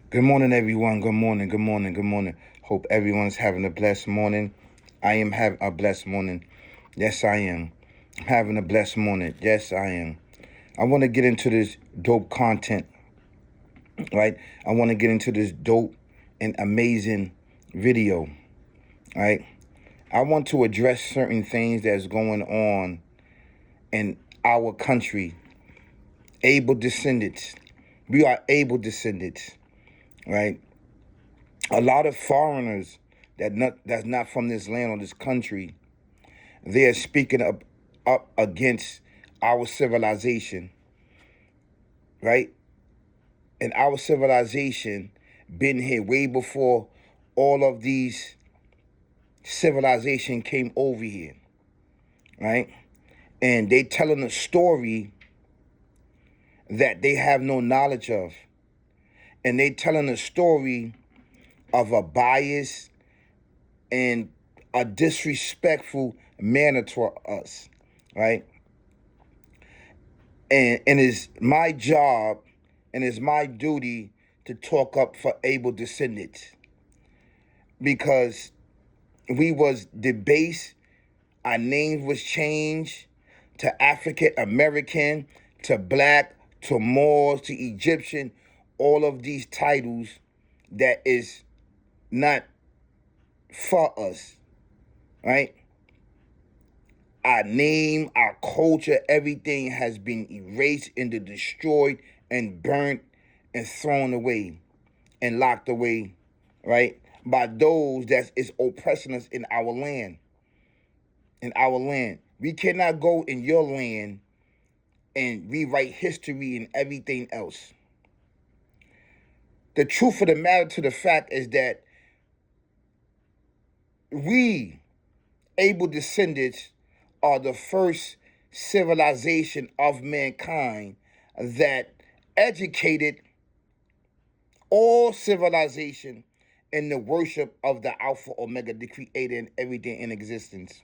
Good morning, everyone. Good morning. Good morning. Good morning. Hope everyone's having a blessed morning. I am having a blessed morning. Yes, I am. Having a blessed morning. Yes, I am. I want to get into this dope content, right? I want to get into this dope and amazing video, right? I want to address certain things that's going on in our country. Able descendants. We are able descendants, right? A lot of foreigners that's not from this land or this country, they are speaking up against our civilization, right? And our civilization been here way before all of these civilization came over here, right? And they telling a story that they have no knowledge of. And they telling a story of a bias and a disrespectful manner to us, right? And it's my job and it's my duty to talk up for able descendants because we was debased, our names was changed to African American, to black, to Moors, to Egyptian, all of these titles that is not for us, right? Our name, our culture, everything has been erased and destroyed and burnt and thrown away and locked away, right? By those that is oppressing us in our land. In our land. We cannot go in your land and rewrite history and everything else. The truth of the matter to the fact is that we, able descendants, are the first civilization of mankind that educated all civilization in the worship of the Alpha Omega, the creator and everything in existence.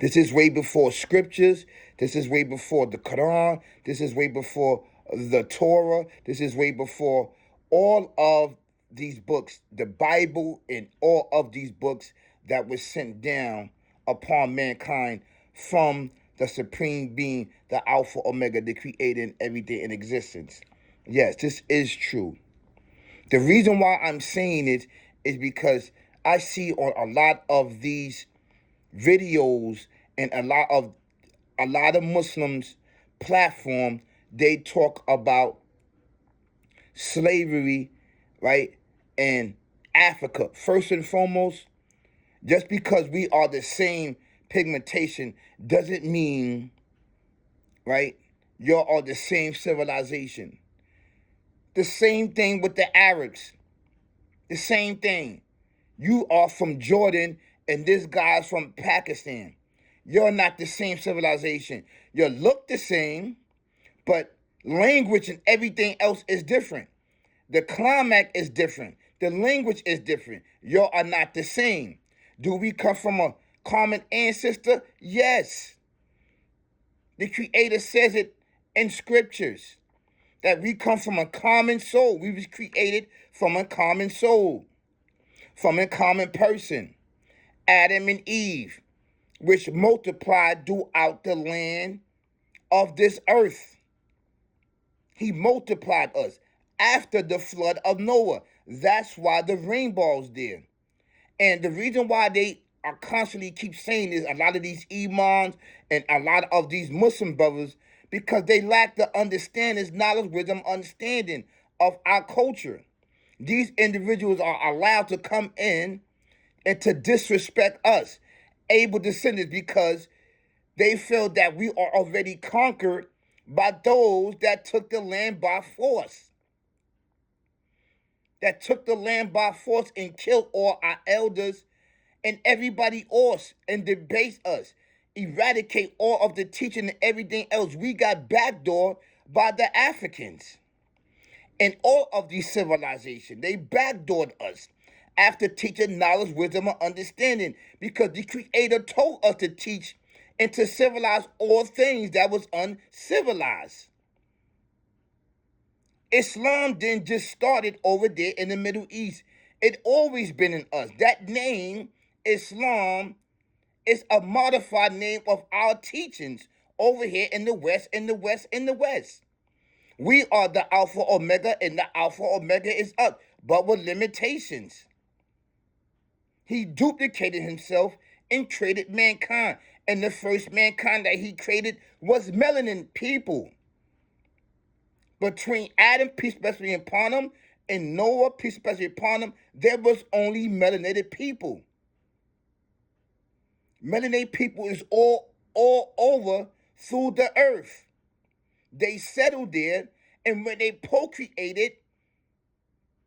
This is way before scriptures. This is way before the Quran. This is way before the Torah. This is way before all of these books, the Bible and all of these books that was sent down upon mankind from the supreme being, the Alpha Omega, the creator and everything in existence. Yes, this is true. The reason why I'm saying it is because I see on a lot of these videos and a lot of Muslims platform, they talk about slavery, right? And Africa. First and foremost, just because we are the same pigmentation doesn't mean, right, you're all the same civilization. The same thing with the Arabs. The same thing. You are from Jordan and this guy's from Pakistan. You're not the same civilization. You look the same, but language and everything else is different. The climate is different. The language is different. You are not the same. Do we come from a common ancestor? Yes. The Creator says it in scriptures that we come from a common soul. We was created from a common soul, from a common person, Adam and Eve, which multiplied throughout the land of this earth. He multiplied us after the flood of Noah. That's why the rainbow's there. And the reason why they are constantly keep saying this, a lot of these imams and a lot of these Muslim brothers, because they lack the understanding, knowledge, wisdom, understanding of our culture. These individuals are allowed to come in and to disrespect us, able descendants, because they feel that we are already conquered by those that took the land by force. That took the land by force and killed all our elders and everybody else and debase us, eradicate all of the teaching and everything else. We got backdoored by the Africans and all of these civilizations. They backdoored us after teaching knowledge, wisdom, and understanding because the Creator told us to teach and to civilize all things that was uncivilized. Islam didn't just started over there in the Middle East. It always been in us. That name, Islam, is a modified name of our teachings over here in the West, in the West, in the West. We are the Alpha Omega, and the Alpha Omega is us, but with limitations. He duplicated himself and created mankind. And the first mankind that he created was melanin people. Between Adam, peace be upon him, and Noah, peace be upon him, there was only melanated people. Melanated people is all over through the earth. They settled there, and when they procreated,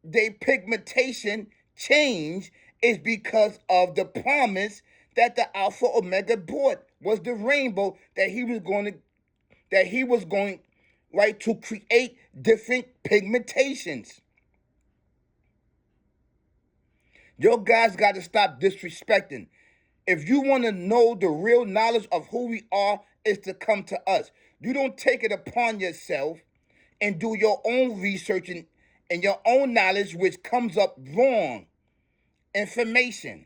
their pigmentation changed is because of the promise that the Alpha Omega brought, was the rainbow that he was going right to create different pigmentations. Your guys got to stop disrespecting. If you want to know the real knowledge of who we are, is to come to us. You don't take it upon yourself and do your own research and your own knowledge, which comes up wrong information.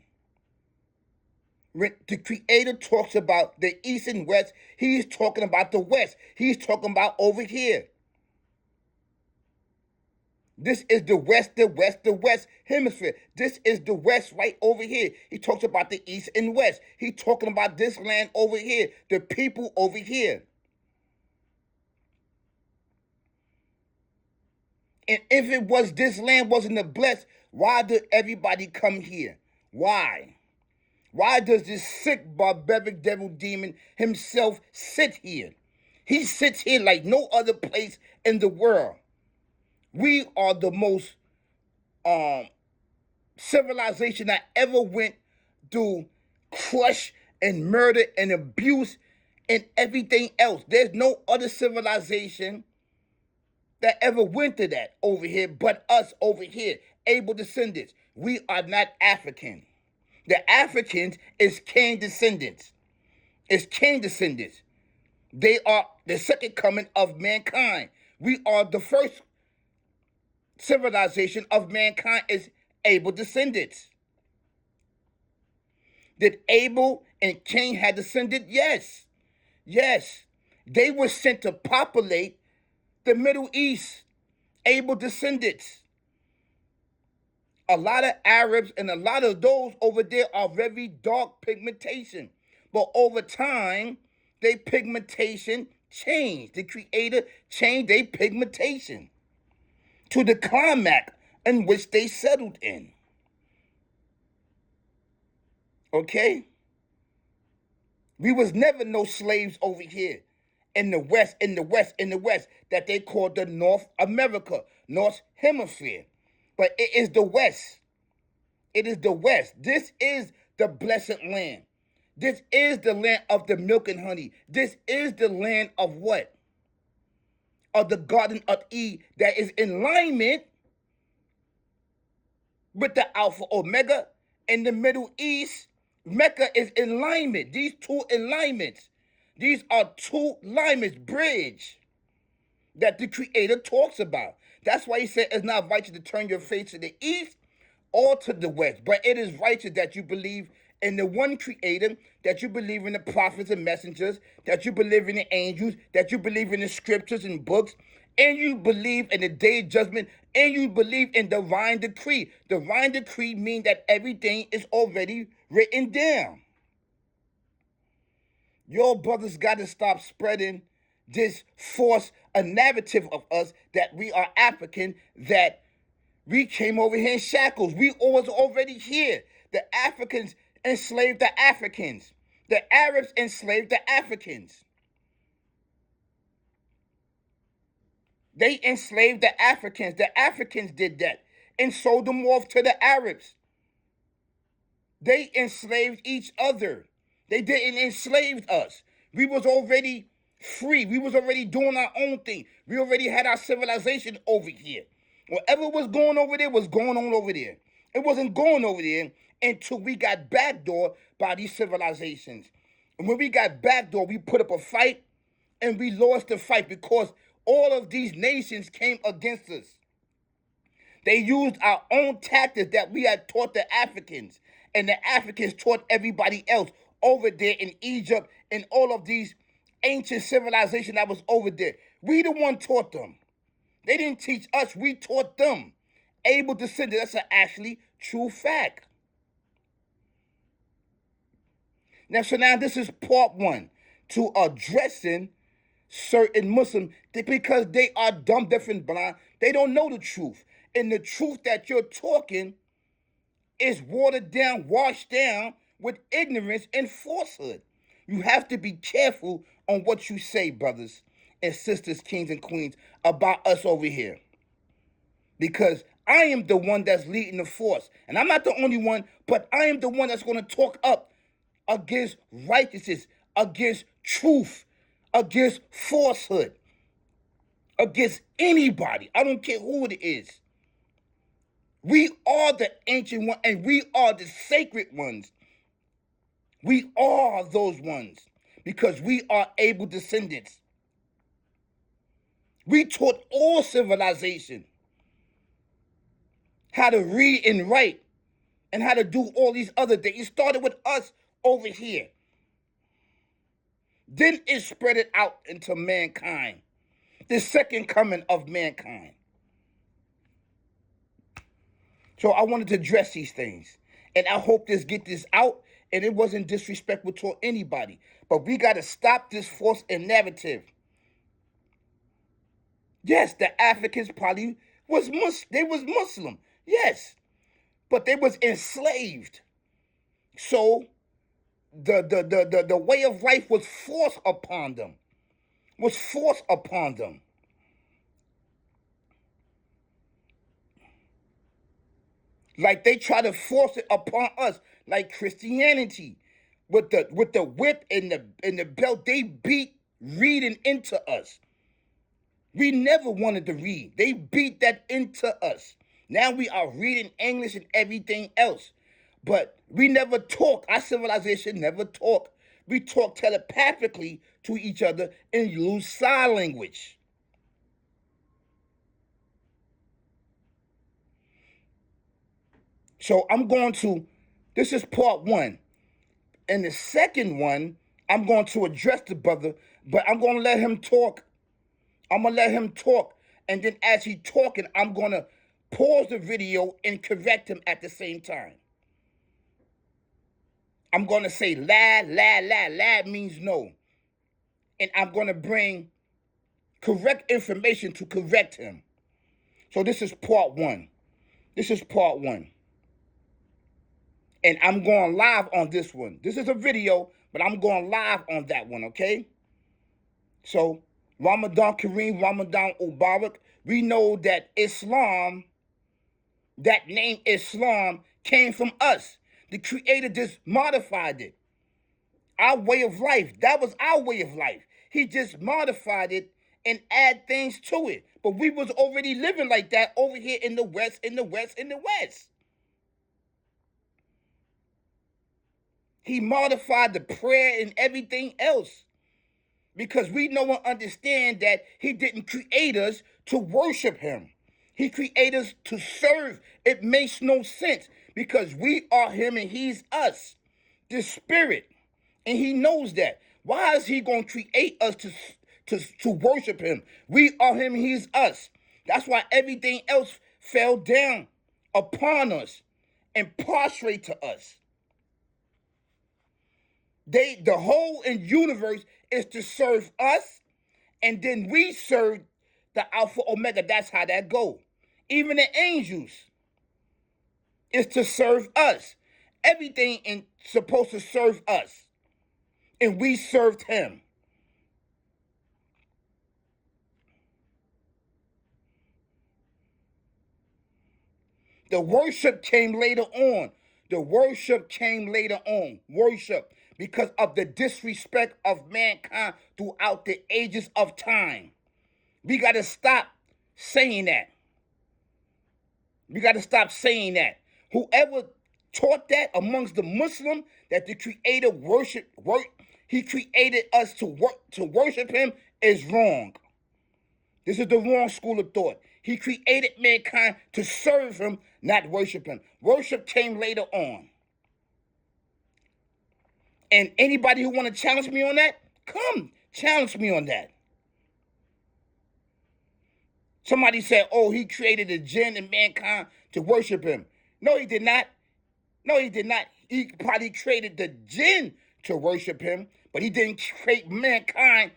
When the Creator talks about the East and West, he's talking about the West. He's talking about over here. This is the West, the West, the West hemisphere. This is the West right over here. He talks about the East and West. He's talking about this land over here, the people over here. And if it was this land wasn't the blessed, why did everybody come here? Why? Why does this sick, barbaric devil demon himself sit here? He sits here like no other place in the world. We are the most civilization that ever went through crush and murder and abuse and everything else. There's no other civilization that ever went to that over here but us over here, able descendants. We are not African. The Africans is Cain descendants. It's Cain descendants. They are the second coming of mankind. We are the first civilization of mankind is Abel descendants. Did Abel and Cain have descended? Yes. Yes. They were sent to populate the Middle East. Abel descendants. A lot of Arabs and a lot of those over there are very dark pigmentation. But over time, their pigmentation changed. The Creator changed their pigmentation to the climax in which they settled in. Okay? We was never no slaves over here in the West, in the West, in the West, that they called the North America, North Hemisphere. But it is the West. It is the West. This is the blessed land. This is the land of the milk and honey. This is the land of what? Of the Garden of Eden that is in alignment with the Alpha Omega. In the Middle East, Mecca is in alignment. These two alignments. These are two alignments, bridge, that the Creator talks about. That's why he said it's not righteous to turn your face to the east or to the west, but it is righteous that you believe in the one Creator, that you believe in the prophets and messengers, that you believe in the angels, that you believe in the scriptures and books, and you believe in the day of judgment, and you believe in divine decree. Divine decree means that everything is already written down. Your brothers got to stop spreading this false narrative of us that we are African, that we came over here in shackles. We was already here. The Africans enslaved the Africans. The Arabs enslaved the Africans. They enslaved the Africans. The Africans did that and sold them off to the Arabs. They enslaved each other. They didn't enslave us. We was already free. We was already doing our own thing. We already had our civilization over here. Whatever was going over there was going on over there. It wasn't going over there until we got backdoored by these civilizations. And when we got backdoored, we put up a fight and we lost the fight because all of these nations came against us. They used our own tactics that we had taught the Africans, and the Africans taught everybody else over there in Egypt and all of these ancient civilization that was over there. We the one taught them. They didn't teach us, we taught them. Able descendants, that's an actually true fact. Now this is part one to addressing certain Muslims because they are dumb, deaf, and blind. They don't know the truth. And the truth that you're talking is watered down, washed down with ignorance and falsehood. You have to be careful on what you say, brothers and sisters, kings and queens, about us over here. Because I am the one that's leading the force. And I'm not the only one, but I am the one that's going to talk up against righteousness, against truth, against falsehood, against anybody. I don't care who it is. We are the ancient one, and we are the sacred ones. We are those ones because we are able descendants. We taught all civilization how to read and write and how to do all these other things. It started with us over here. Then it spread it out into mankind, the second coming of mankind. So I wanted to address these things, and I hope get this out, and it wasn't disrespectful to anybody. But we got to stop this false narrative. Yes, the Africans probably was Muslim. Yes, but they was enslaved. So the way of life was forced upon them. Like they try to force it upon us, like Christianity, with the whip and the belt. They beat reading into us. We never wanted to read. They beat that into us. Now we are reading English and everything else, but we never talk. Our civilization never talk. We talk telepathically to each other and use sign language. So this is part one. And the second one, I'm going to address the brother, but I'm going to let him talk. And then as he talking, I'm going to pause the video and correct him at the same time. I'm going to say la means no. And I'm going to bring correct information to correct him. So this is part one. And I'm going live on this one. This is a video, but I'm going live on that one, okay? So, Ramadan Kareem, Ramadan Mubarak. We know that Islam, that name Islam, came from us. The Creator just modified it. Our way of life, that was our way of life. He just modified it and add things to it. But we was already living like that over here in the West. He modified the prayer and everything else. Because we know and understand that he didn't create us to worship him. He created us to serve. It makes no sense because we are him and he's us, the spirit. And he knows that. Why is he going to create us to worship him? We are him and he's us. That's why everything else fell down upon us and prostrate to us. The whole universe is to serve us, and then we serve the Alpha Omega. That's how that go. Even the angels is to serve us. Everything is supposed to serve us, and we served him. The worship came later on. Worship. Because of the disrespect of mankind throughout the ages of time. We got to stop saying that. Whoever taught that amongst the Muslim, that the Creator he created us to worship him, is wrong. This is the wrong school of thought. He created mankind to serve him, not worship him. Worship came later on. And anybody who want to challenge me on that, come challenge me on that. Somebody said, oh, he created the jinn and mankind to worship him. No, he did not. No, he did not. He probably created the jinn to worship him, but he didn't create mankind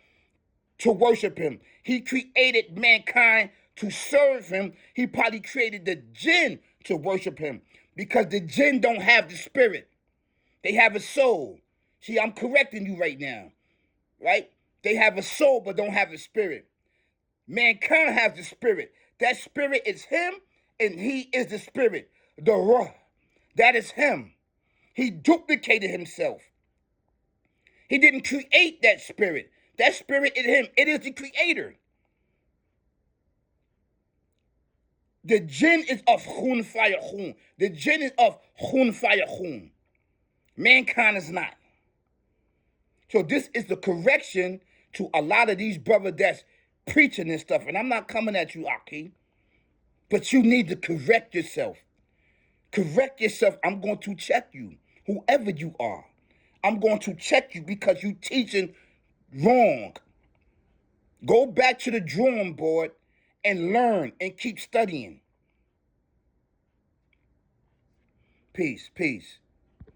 to worship him. He created mankind to serve him. He probably created the jinn to worship him because the jinn don't have the spirit. They have a soul. See, I'm correcting you right now, right? They have a soul but don't have a spirit. Mankind has the spirit. That spirit is him and he is the spirit. The Ruh. That is him. He duplicated himself. He didn't create that spirit. That spirit is him. It is the creator. The jinn is of Khun Fire Khun. The jinn is of Khun Fire Khun. Mankind is not. So this is the correction to a lot of these brothers that's preaching and stuff. And I'm not coming at you, Aki. But you need to correct yourself. Correct yourself. I'm going to check you. Whoever you are. I'm going to check you because you teaching wrong. Go back to the drawing board and learn and keep studying. Peace, peace.